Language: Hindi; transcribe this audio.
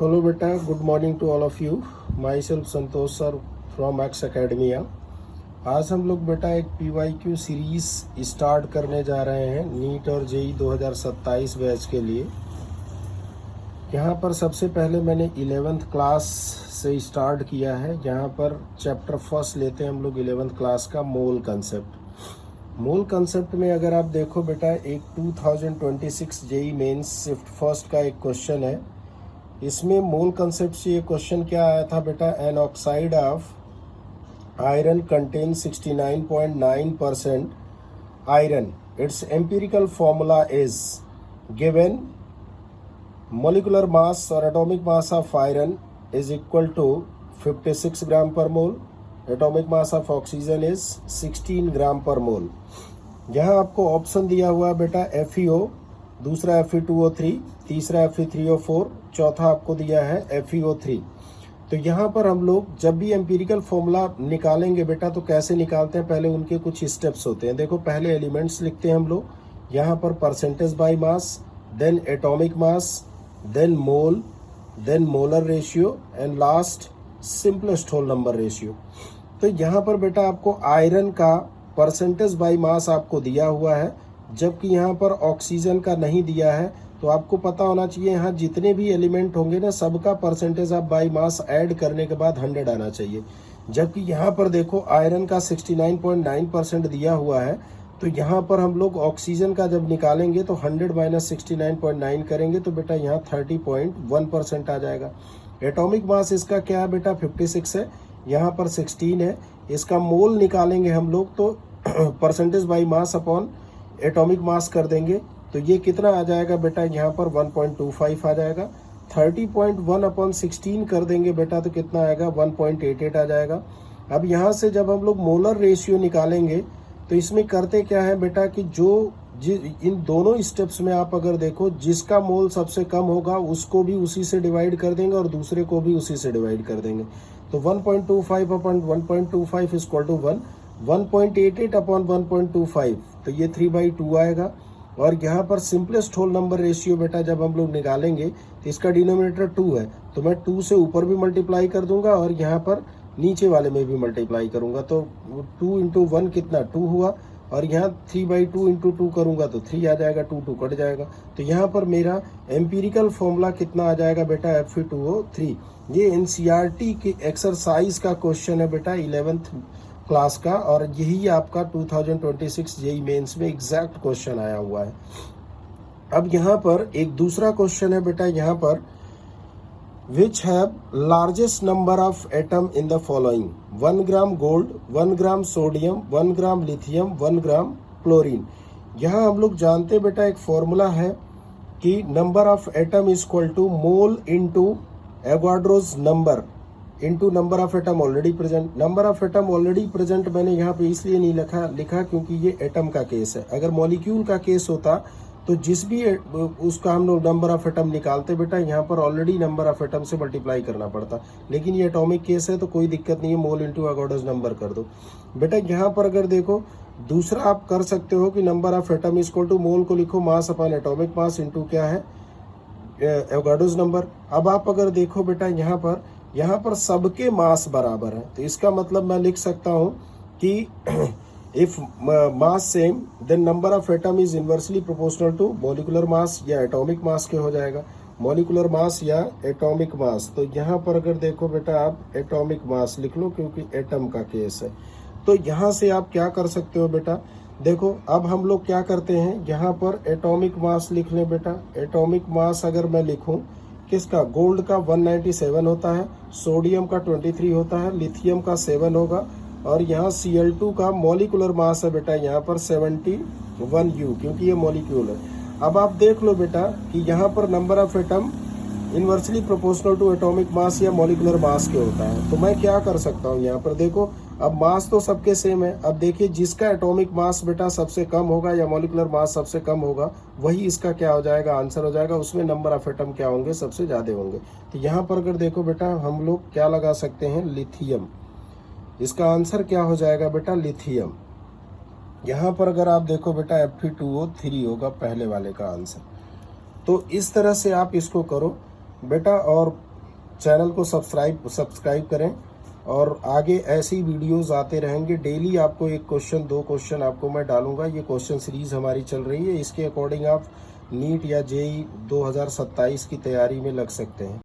Hello beta, good morning to all of you. Myself Santosh sir from x academia. आज हम लोग बेटा एक PYQ सीरीज स्टार्ट करने जा रहे हैं नीट और जेई 2027 बैच के लिए। यहाँ पर सबसे पहले मैंने 11th क्लास से स्टार्ट किया है। यहाँ पर चैप्टर फर्स्ट लेते हैं हम लोग 11th क्लास का मोल कंसेप्ट। मोल कंसेप्ट में अगर आप देखो बेटा एक 2026 जेई मेंस शिफ्ट फर्स्ट का एक क्वेश्चन है। इसमें मोल कंसेप्ट से ये क्वेश्चन क्या आया था बेटा, an oxide of iron contain 69.9% iron, it's empirical formula is given molecular mass और atomic mass of iron is equal to 56 gram per mole, atomic mass of oxygen is 16 gram per mole. यहाँ आपको ऑप्शन दिया हुआ बेटा FeO, दूसरा Fe2O3, तीसरा Fe3O4, चौथा आपको दिया है FeO3। तो यहाँ पर हम लोग जब भी एम्पिरिकल फॉर्मूला निकालेंगे बेटा तो कैसे निकालते हैं, पहले उनके कुछ स्टेप्स होते हैं। देखो पहले एलिमेंट्स लिखते हैं हम लोग, यहाँ पर percentage by mass, then atomic mass, then mole, then molar ratio and last simplest whole number ratio. तो यहाँ पर बेटा आपको आयरन का परसेंटेज बाय मास आपको दिया हुआ है, जबकि यहाँ पर ऑक्सीजन का नहीं दिया है। तो आपको पता होना चाहिए यहाँ जितने भी एलिमेंट होंगे ना सबका percentage of by mass add करने के बाद 100 आना चाहिए। जबकि यहाँ पर देखो आयरन का 69.9% दिया हुआ है। तो यहाँ पर हम लोग ऑक्सीजन का जब निकालेंगे तो 100 माइनस 69.9 करेंगे तो बेटा यहाँ 30.1% आ जाएगा। एटॉमिक मास इसका क्या है बेटा 56 है, यहाँ पर 16 है। इसका मोल निकालेंगे हम लोग तो percentage by mass upon atomic मास कर देंगे तो ये कितना आ जाएगा बेटा, यहाँ पर 1.25 आ जाएगा। 30.1 अपॉन 16 कर देंगे बेटा तो कितना आएगा 1.88 आ जाएगा। अब यहाँ से जब हम लोग मोलर रेशियो निकालेंगे तो इसमें करते क्या है बेटा कि इन दोनों स्टेप्स में आप अगर देखो जिसका मोल सबसे कम होगा उसको भी उसी से डिवाइड कर देंगे और दूसरे को भी उसी से डिवाइड कर देंगे। तो 1.25 upon 1.25 is equal to 1, 1.88 upon 1.25 तो ये 3/2 आएगा। और यहाँ पर सिंपलेस्ट होल नंबर रेशियो बेटा जब हम लोग निकालेंगे तो इसका डिनोमिनेटर 2 है तो मैं 2 से ऊपर भी मल्टीप्लाई कर दूंगा और यहाँ पर नीचे वाले में भी मल्टीप्लाई करूंगा। तो 2 इंटू 1 कितना 2 हुआ और यहाँ 3/2 इंटू 2 करूंगा तो 3 आ जाएगा, 2 कट जाएगा। तो यहाँ पर मेरा एम्पिरिकल फॉर्मूला कितना आ जाएगा बेटा Fe2O3। ये NCERT की एक्सरसाइज का क्वेश्चन है बेटा 11th क्लास का और यही आपका 2026 जेई मेंस में एग्जैक्ट क्वेश्चन आया हुआ है। अब यहाँ पर एक दूसरा क्वेश्चन है बेटा, यहाँ पर which have largest number of atom in the following, 1 gram gold, 1 gram sodium, 1 gram lithium, 1 gram chlorine. यहाँ हम लोग जानते बेटा एक फॉर्मूला है कि number of atom is equal to mole into Avogadro's number into number of atom already present. Number of atom already present मैंने यहाँ पे इसलिए नहीं लिखा क्योंकि ये एटम का केस है। अगर मॉलिक्यूल का केस होता तो जिस भी उसका हम लोग नंबर ऑफ एटम निकालते बेटा यहाँ पर ऑलरेडी नंबर ऑफ एटम से मल्टीप्लाई करना पड़ता, लेकिन ये एटॉमिक केस है तो कोई दिक्कत नहीं है, मोल इंटू एवोगाड्रोस नंबर कर दो बेटा। यहाँ पर अगर देखो दूसरा आप कर सकते हो कि number of atom is equal to mole को लिखो mass upon atomic mass into क्या है एवोगाड्रोस नंबर। अब आप अगर देखो बेटा यहाँ पर सबके मास बराबर है तो इसका मतलब मैं लिख सकता हूँ कि if mass same then number of atom is inversely proportional to molecular mass या एटॉमिक मास के हो जाएगा, मॉलिकुलर मास या एटॉमिक मास। तो यहाँ पर अगर देखो बेटा आप एटॉमिक मास लिख लो क्योंकि एटम का केस है। तो यहाँ से आप क्या कर सकते हो बेटा, देखो अब हम लोग क्या करते हैं यहाँ पर एटॉमिक मास लिख लें बेटा। एटॉमिक मास अगर मैं लिखूं किसका, गोल्ड का 197 होता है, सोडियम का 23 होता है, लिथियम का 7 होगा और यहाँ Cl2 का मॉलिकुलर मास है बेटा यहाँ पर 71U क्योंकि ये मॉलिक्यूल है। अब आप देख लो बेटा कि यहाँ पर number of atom inversely proportional to atomic mass या मॉलिकुलर मास के होता है। तो मैं क्या कर सकता हूँ यहाँ पर देखो, अब मास तो सबके सेम है। अब देखिए जिसका एटॉमिक मास बेटा सबसे कम होगा या मॉलिकुलर मास सबसे कम होगा वही इसका क्या हो जाएगा, आंसर हो जाएगा। उसमें नंबर ऑफ एटम क्या होंगे, सबसे ज्यादा होंगे। तो यहाँ पर अगर देखो बेटा हम लोग क्या लगा सकते हैं, लिथियम। इसका आंसर क्या हो जाएगा बेटा, लिथियम। यहाँ पर अगर आप देखो बेटा Fe2O3 होगा पहले वाले का आंसर। तो इस तरह से आप इसको करो बेटा। और चैनल को सब्सक्राइब करें और आगे ऐसी वीडियोस आते रहेंगे। डेली आपको 1 क्वेश्चन 2 क्वेश्चन आपको मैं डालूंगा। ये क्वेश्चन सीरीज हमारी चल रही है, इसके अकॉर्डिंग आप नीट या जेई 2027 की तैयारी में लग सकते हैं।